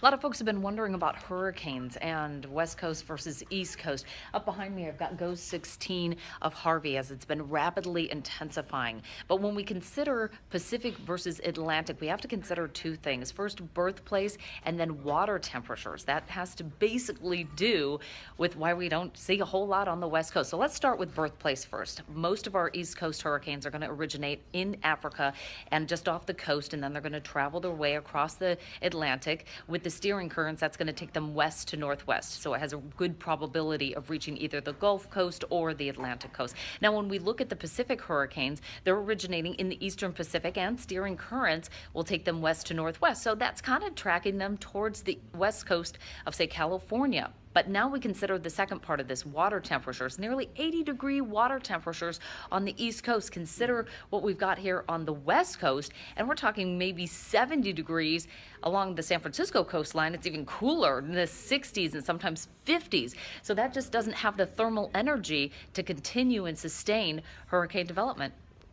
A lot of folks have been wondering about hurricanes and West Coast versus East Coast. Up behind me, I've got Ghost 16 of Harvey as it's been rapidly intensifying. But when we consider Pacific versus Atlantic, we have to consider two things. First, birthplace, and then water temperatures. That has to basically do with why we don't see a whole lot on the West Coast. So let's start with birthplace first. Most of our East Coast hurricanes are going to originate in Africa and just off the coast, and then they're going to travel their way across the Atlantic. With the steering currents, that's going to take them west to northwest. So it has a good probability of reaching either the Gulf Coast or the Atlantic coast. Now, when we look at the Pacific hurricanes, they're originating in the eastern Pacific, and steering currents will take them west to northwest. So that's kind of tracking them towards the west coast of, say, California. But now we consider the second part of this, water temperatures, nearly 80-degree water temperatures on the East Coast. Consider what we've got here on the West Coast, and we're talking maybe 70 degrees along the San Francisco coastline. It's even cooler in the 60s and sometimes 50s. So that just doesn't have the thermal energy to continue and sustain hurricane development.